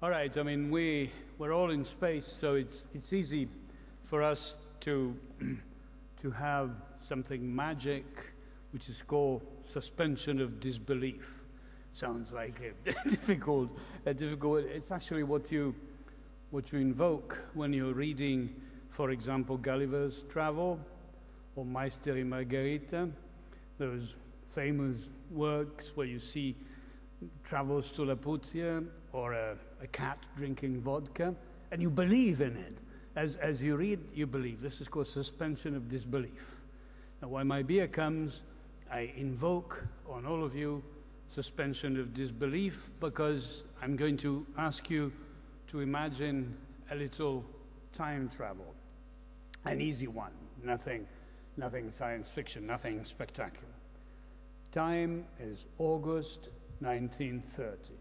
All right, I mean, we're all in space, so it's easy for us to have something magic, which is called suspension of disbelief. Sounds like a difficult. It's actually what you invoke when you're reading, for example, Gulliver's Travel or Meister y Margarita, those famous works where you see travels to Laputia or a cat drinking vodka, and you believe in it. As you read, you believe. This is called suspension of disbelief. Now, when my beer comes, I invoke on all of you suspension of disbelief, because I'm going to ask you to imagine a little time travel, an easy one, nothing science fiction, nothing spectacular. Time is August 1930.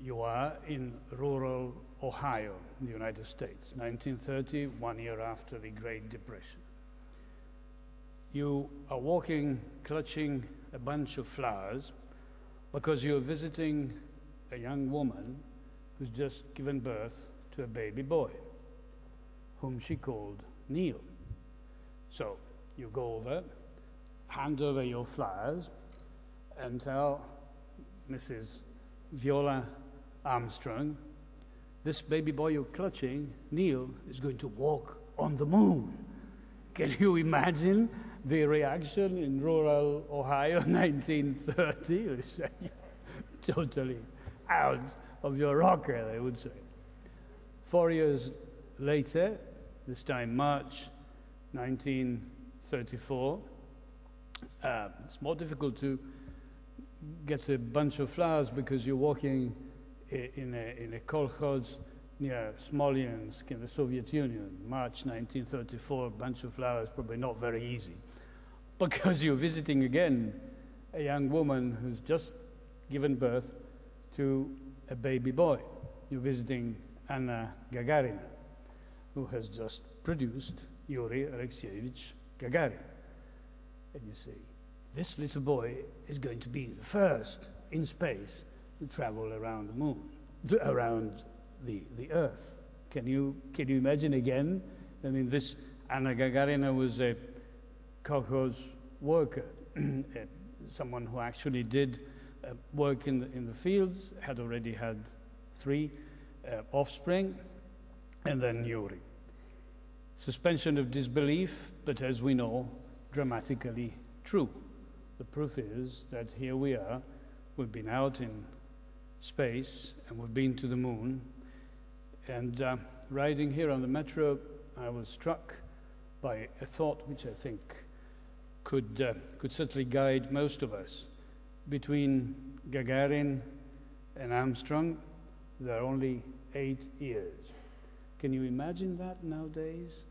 You are in rural Ohio, in the United States, 1930, 1 year after the Great Depression. You are walking, clutching a bunch of flowers, because you're visiting a young woman who's just given birth to a baby boy, whom she called Neil. So you go over, hand over your flowers, and tell Mrs. Viola Armstrong, this baby boy you're clutching, Neil, is going to walk on the moon. Can you imagine the reaction in rural Ohio, 1930? Totally out of your rocker, I would say. 4 years later, this time March 1934, it's more difficult to get a bunch of flowers because you're walking in a kolkhoz near Smolensk in the Soviet Union. March 1934, a bunch of flowers, probably not very easy, because you're visiting again a young woman who's just given birth to a baby boy. You're visiting Anna Gagarina, who has just produced Yuri Alexeyevich Gagarin. And you say, this little boy is going to be the first in space to travel around the moon, around the Earth. Can you imagine again? I mean, this Anna Gagarina was a kolkhoz worker, someone who actually did work in the fields, had already had 3 offspring, and then Yuri. Suspension of disbelief, but as we know, dramatically true. The proof is that here we are, we've been out in space, and we've been to the moon, and riding here on the metro, I was struck by a thought which I think could certainly guide most of us. Between Gagarin and Armstrong, there are only 8 years. Can you imagine that nowadays?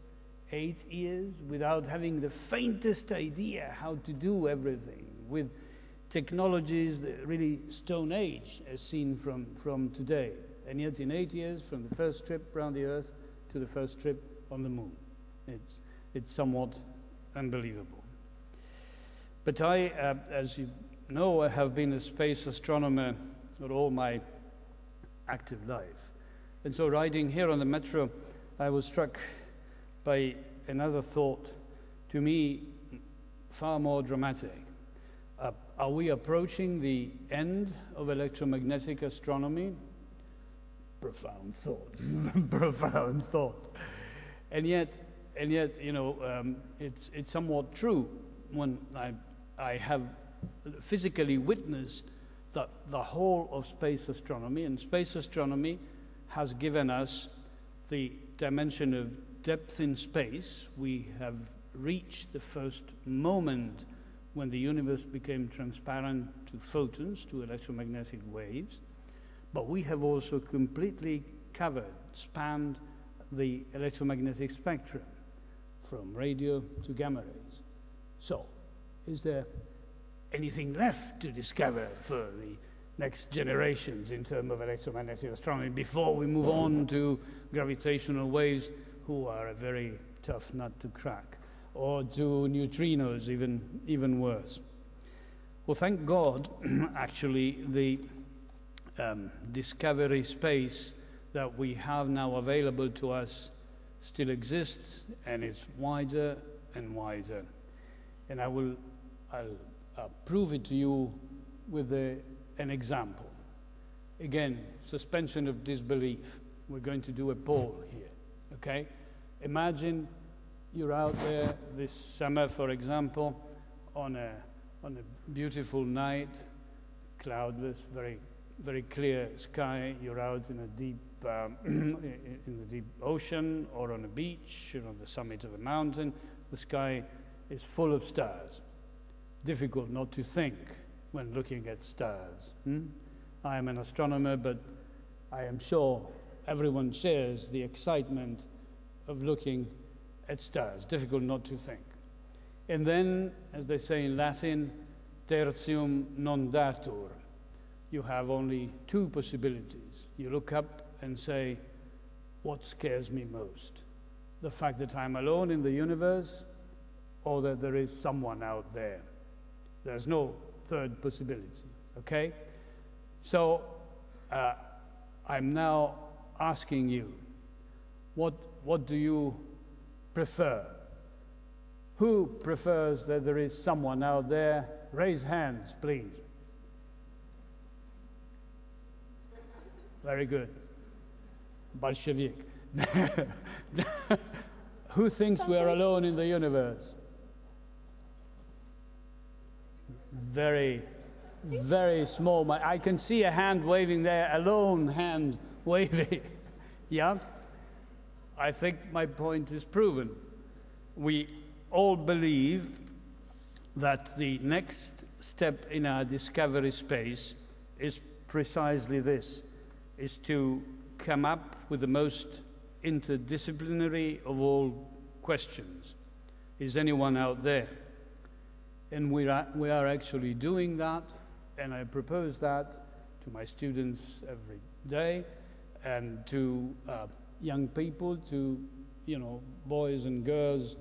8 years without having the faintest idea how to do everything, with technologies that really Stone Age as seen from today. And yet in 8 years, from the first trip around the Earth to the first trip on the moon. It's somewhat unbelievable. But I, as you know, I have been a space astronomer for all my active life. And so riding here on the metro, I was struck by another thought, to me, far more dramatic. Are we approaching the end of electromagnetic astronomy? Profound thought, profound thought. And yet, you know, it's somewhat true when I have physically witnessed the whole of space astronomy, and space astronomy has given us the dimension of depth in space. We have reached the first moment when the universe became transparent to photons, to electromagnetic waves, but we have also completely covered, spanned the electromagnetic spectrum from radio to gamma rays. So, is there anything left to discover for the next generations in terms of electromagnetic astronomy before we move on to gravitational waves, who are a very tough nut to crack, or to neutrinos, even worse? Well, thank God, actually, the discovery space that we have now available to us still exists, and it's wider and wider. And I'll prove it to you with an example. Again, suspension of disbelief. We're going to do a poll here, okay? Imagine you're out there this summer, for example, on a beautiful night, cloudless, very clear sky. You're out in a deep, in the deep ocean, or on a beach, or on the summit of a mountain. The sky is full of stars. Difficult not to think when looking at stars. I am an astronomer, but I am sure everyone shares the excitement of looking at stars. Difficult not to think. And then, as they say in Latin, tertium non datur. You have only two possibilities. You look up and say, what scares me most? The fact that I'm alone in the universe, or that there is someone out there? There's no third possibility, okay? So I'm now asking you, what do you prefer? Who prefers that there is someone out there? Raise hands, please. Very good. Bolshevik. Who thinks we are alone in the universe? Very, very small. I can see a hand waving there, a lone hand waving. Yeah? I think my point is proven. We all believe that the next step in our discovery space is precisely this, is to come up with the most interdisciplinary of all questions. Is anyone out there? And we are actually doing that, and I propose that to my students every day, and to young people, to boys and girls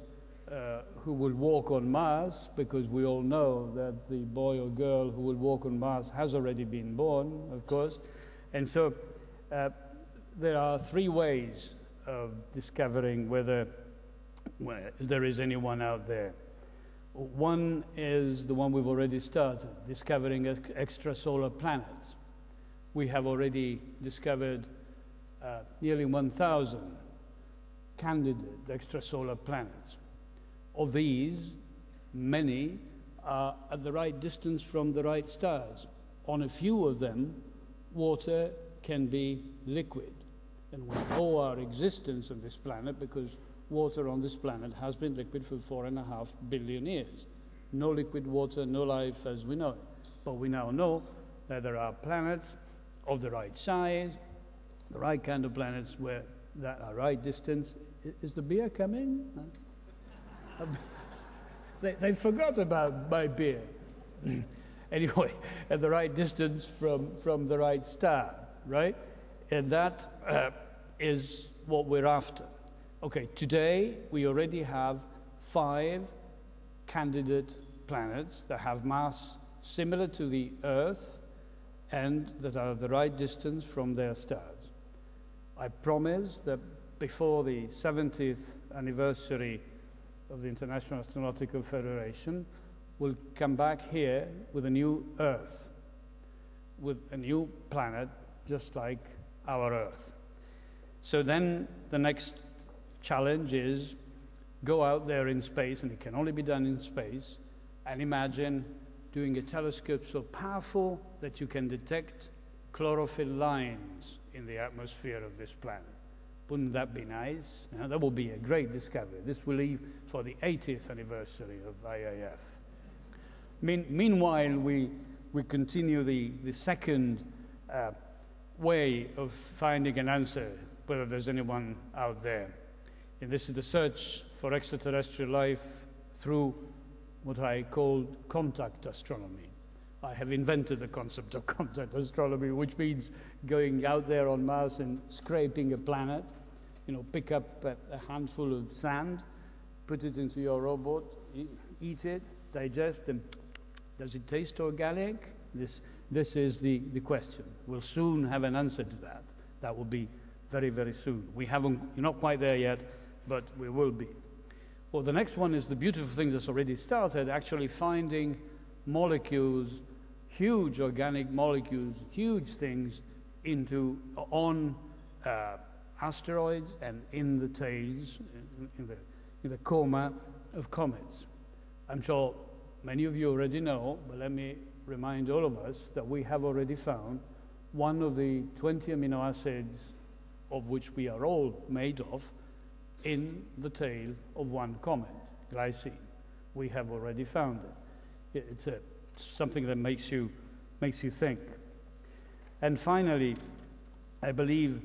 who will walk on Mars, because we all know that the boy or girl who will walk on Mars has already been born, of course. And so there are three ways of discovering whether there is anyone out there. One is the one we've already started, discovering extrasolar planets. We have already discovered nearly 1,000 candidate extrasolar planets. Of these, many are at the right distance from the right stars. On a few of them, water can be liquid. And we owe our existence on this planet because water on this planet has been liquid for 4.5 billion years. No liquid water, no life as we know it. But we now know that there are planets of the right size, the right kind of planets where that are right distance. Is the beer coming? They forgot about my beer. Anyway, at the right distance from the right star, right? And that is what we're after. Okay, today we already have 5 candidate planets that have mass similar to the Earth and that are the right distance from their stars. I promise that before the 70th anniversary of the International Astronautical Federation, we'll come back here with a new Earth, with a new planet just like our Earth. So then the next challenge is go out there in space, and it can only be done in space, and imagine doing a telescope so powerful that you can detect chlorophyll lines in the atmosphere of this planet. Wouldn't that be nice? That will be a great discovery. This will leave for the 80th anniversary of IAF. Meanwhile, we continue the second way of finding an answer, whether there's anyone out there. And this is the search for extraterrestrial life through what I call contact astronomy. I have invented the concept of contact astronomy, which means going out there on Mars and scraping a planet, pick up a handful of sand, put it into your robot, eat it, digest, and does it taste organic? This This is the question. We'll soon have an answer to that. That will be very, very soon. You're not quite there yet, but we will be. Well, the next one is the beautiful thing that's already started, actually finding molecules, huge organic molecules, huge things on asteroids and in the tails, in the coma of comets. I'm sure many of you already know, but let me remind all of us that we have already found one of the 20 amino acids of which we are all made of in the tail of one comet, glycine. We have already found it. It's something that makes you think. And finally, I believe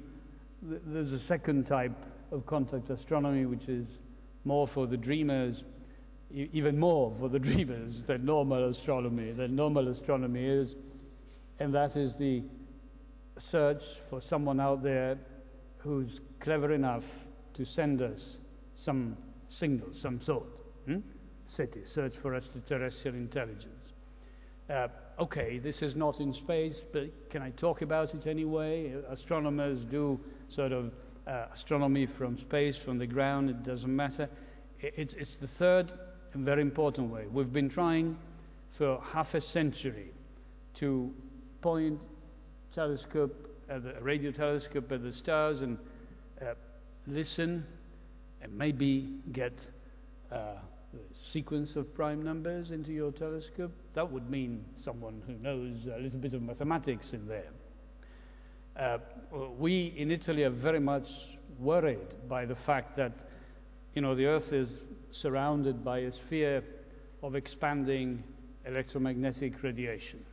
there's a second type of contact astronomy which is more for the dreamers, even more for the dreamers than normal astronomy is, and that is the search for someone out there who's clever enough to send us some signal, some sort. SETI, Search for Extraterrestrial Intelligence. Okay, this is not in space, but can I talk about it anyway? Astronomers do sort of astronomy from space, from the ground, it doesn't matter. It's the third and very important way. We've been trying for half a century to point a radio telescope at the stars and listen and maybe get a sequence of prime numbers into your telescope. That would mean someone who knows a little bit of mathematics in there. We in Italy are very much worried by the fact that, the Earth is surrounded by a sphere of expanding electromagnetic radiation,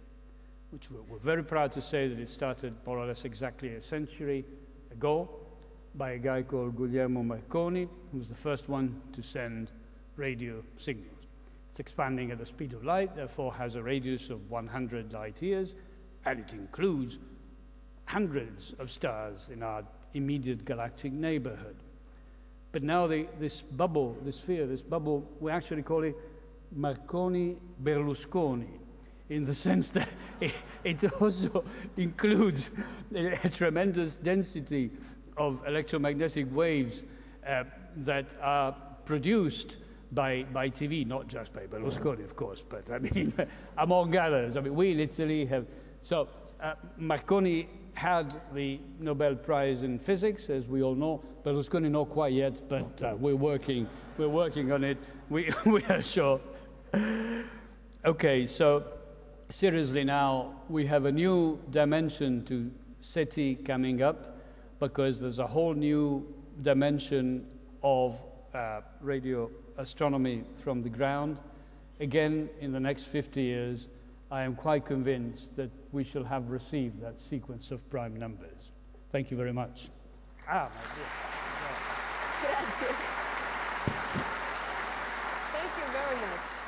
which we're very proud to say that it started more or less exactly a century ago by a guy called Guglielmo Marconi, who was the first one to send radio signals. It's expanding at the speed of light, therefore has a radius of 100 light years, and it includes hundreds of stars in our immediate galactic neighborhood. But now this bubble, this sphere, this bubble, we actually call it Marconi-Berlusconi, in the sense that it also includes a tremendous density of electromagnetic waves that are produced by TV, not just by Berlusconi, of course, but I mean, among others. I mean, we in Italy have, so Marconi had the Nobel Prize in Physics, as we all know. Berlusconi not quite yet, but we're working on it. We are sure. Okay, so seriously now, we have a new dimension to SETI coming up, because there's a whole new dimension of radio astronomy from the ground. Again, in the next 50 years, I am quite convinced that we shall have received that sequence of prime numbers. Thank you very much. My dear. Grazie. Thank you very much.